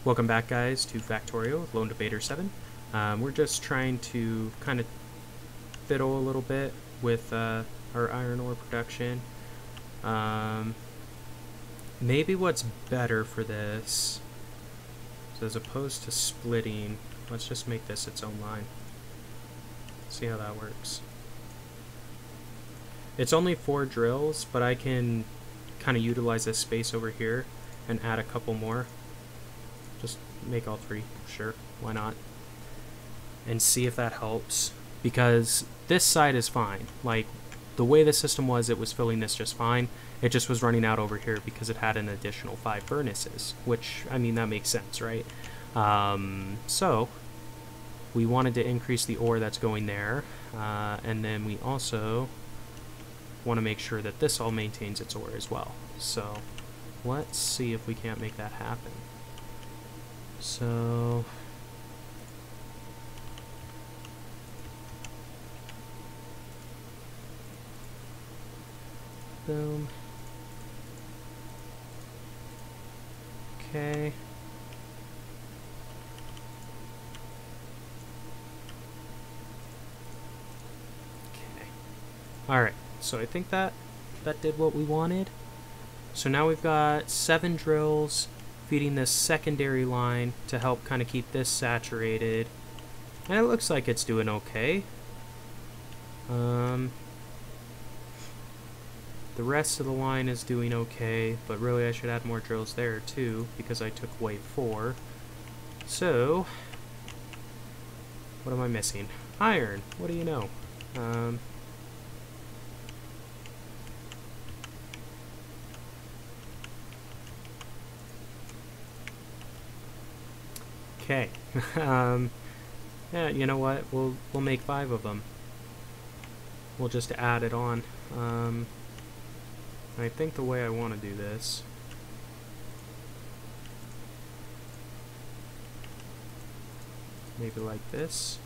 Welcome back, guys, to Factorio with LD7. We're just trying to kind of fiddle a little bit with our iron ore production. Maybe what's better for this, so as opposed to splitting, let's just make this its own line. See how that works. It's only 4 drills, but I can kind of utilize this space over here and add a couple more. Just make all 3, sure, why not? And see if that helps, because this side is fine. Like, the way the system was, it was filling this just fine. It just was running out over here because it had an additional 5 furnaces, which, I mean, that makes sense, right? So, we wanted to increase the ore that's going there, and then we also want to make sure that this all maintains its ore as well. So, let's see if we can't make that happen. So, boom. Okay. Okay. Alright, so I think that did what we wanted. So now we've got 7 drills feeding this secondary line to help kind of keep this saturated. And it looks like it's doing okay. The rest of the line is doing okay, but really I should add more drills there too, because I took away 4. So, what am I missing? Iron, what do you know? Okay. Yeah, you know what? We'll make 5 of them. We'll just add it on. I think the way I want to do this, maybe like this.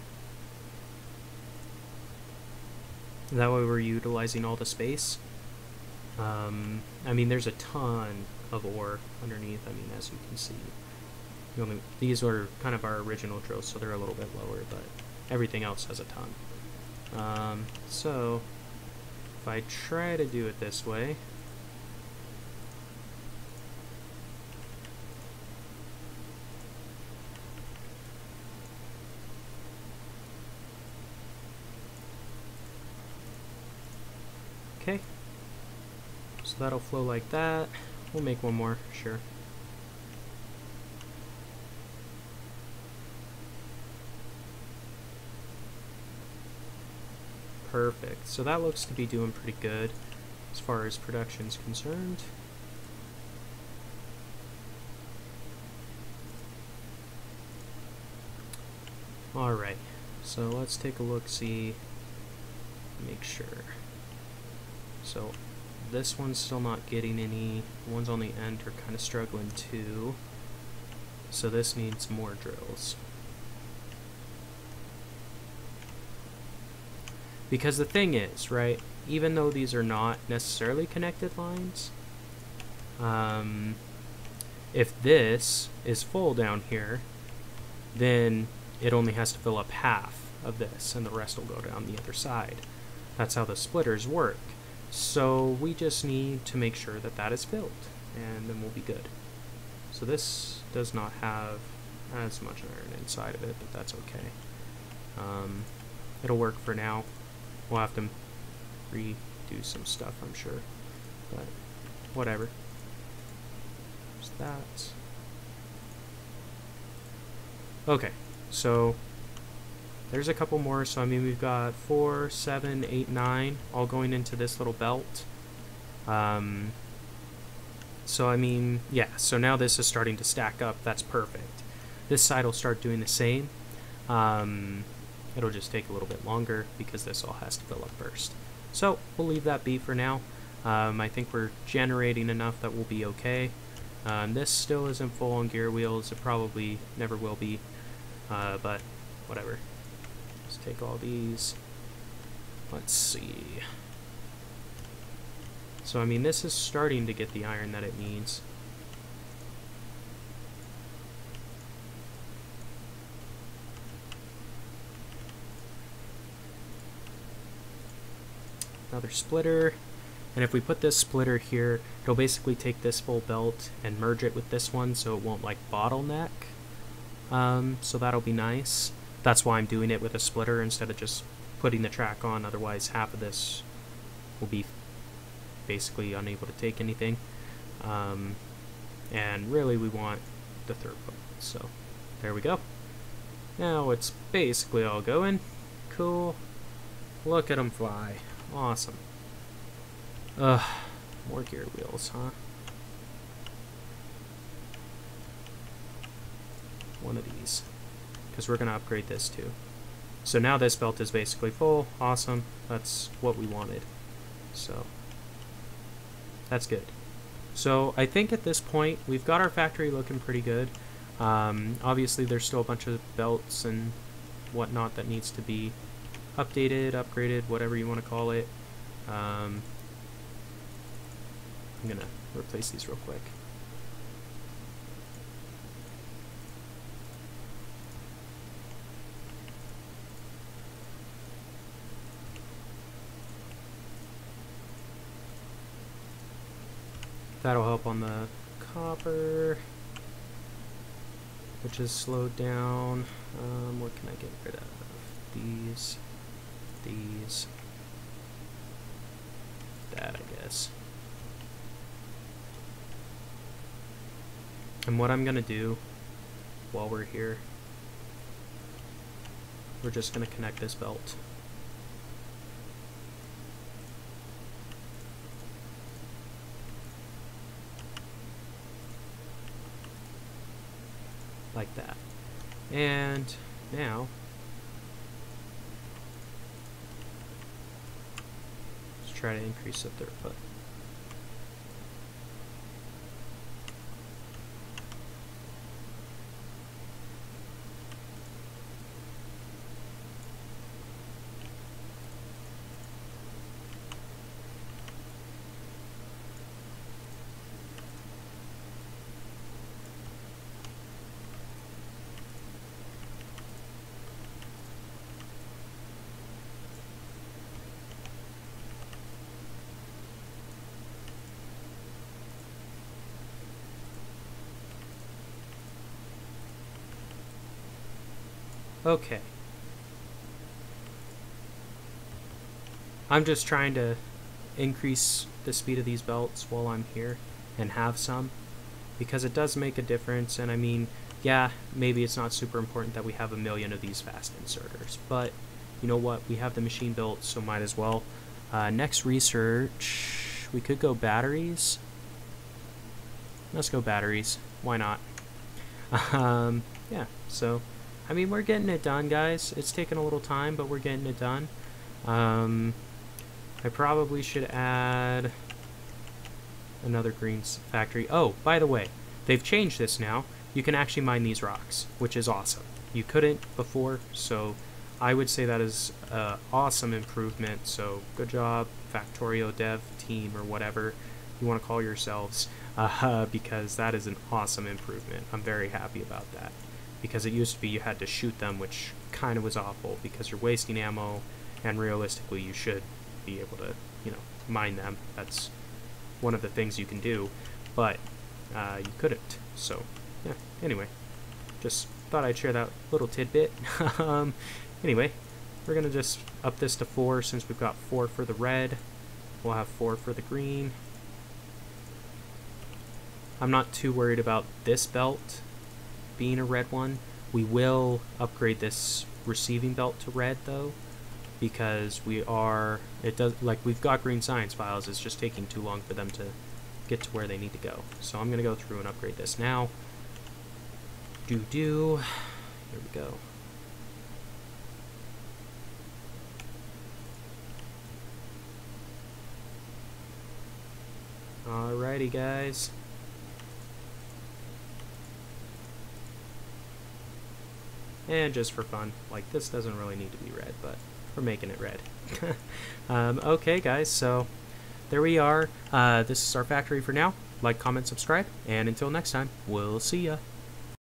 That way we're utilizing all the space. I mean, there's a ton of ore underneath. I mean, as you can see. These are kind of our original drills, so they're a little bit lower, but everything else has a ton. So, if I try to do it this way, okay, so that'll flow like that. We'll make one more, sure. Perfect. So that looks to be doing pretty good as far as production's concerned. Alright, so let's take a look, see, make sure. So this one's still not getting any. The ones on the end are kind of struggling too. So this needs more drills. Because the thing is, right, even though these are not necessarily connected lines, if this is full down here, then it only has to fill up half of this, and the rest will go down the other side. That's how the splitters work. So we just need to make sure that that is filled, and then we'll be good. So this does not have as much iron inside of it, but that's okay. It'll work for now. We'll have to redo some stuff, I'm sure, but whatever. There's that. Okay, so there's a couple more. So I mean, we've got 4, 7, 8, 9 all going into this little belt. So I mean, yeah, so now this is starting to stack up. That's perfect. This side will start doing the same. It'll just take a little bit longer because this all has to fill up first. So we'll leave that be for now. I think we're generating enough that we'll be okay. This still isn't full on gear wheels. It probably never will be, but whatever. Let's take all these. Let's see. So I mean, this is starting to get the iron that it needs. another splitter. And if we put this splitter here, it'll basically take this full belt and merge it with this one so it won't like bottleneck. So that'll be nice. That's why I'm doing it with a splitter instead of just putting the track on, otherwise half of this will be basically unable to take anything. And really we want the third foot. So there we go. Now it's basically all going. Cool. Look at them fly. Awesome. More gear wheels, huh? One of these. Because we're going to upgrade this too. So now this belt is basically full. Awesome. That's what we wanted. So that's good. So I think at this point we've got our factory looking pretty good. Obviously there's still a bunch of belts and whatnot that needs to be updated, upgraded, whatever you want to call it. I'm gonna replace these real quick. That'll help on the copper, which is slowed down. What can I get rid of? These, that I guess. And what I'm gonna do while we're here, we're just gonna connect this belt. Like that. And now let's try to increase the third foot. Okay. I'm just trying to increase the speed of these belts while I'm here and have some, because it does make a difference. And I mean, yeah, maybe it's not super important that we have 1 million of these fast inserters, but you know what, we have the machine built, so might as well. Next research, we could go batteries. Let's go batteries, why not? Yeah, so I mean, we're getting it done, guys. It's taken a little time, but we're getting it done. I probably should add another green factory. Oh, by the way, they've changed this now. You can actually mine these rocks, which is awesome. You couldn't before, so I would say that is an awesome improvement. So good job, Factorio dev team, or whatever you want to call yourselves, because that is an awesome improvement. I'm very happy about that. Because it used to be you had to shoot them, which kind of was awful because you're wasting ammo, and realistically you should be able to, you know, mine them. That's one of the things you can do, but you couldn't. So yeah, anyway, just thought I'd share that little tidbit. Anyway, we're gonna just up this to 4 since we've got 4 for the red. We'll have 4 for the green. I'm not too worried about this belt being a red one. We will upgrade this receiving belt to red though, because we've got green science files, it's just taking too long for them to get to where they need to go. So I'm gonna go through and upgrade this now. Here we go. Alrighty guys. And just for fun, like, this doesn't really need to be red, but we're making it red. Okay guys, so there we are. This is our factory for now. Like, comment, subscribe, and until next time, we'll see ya.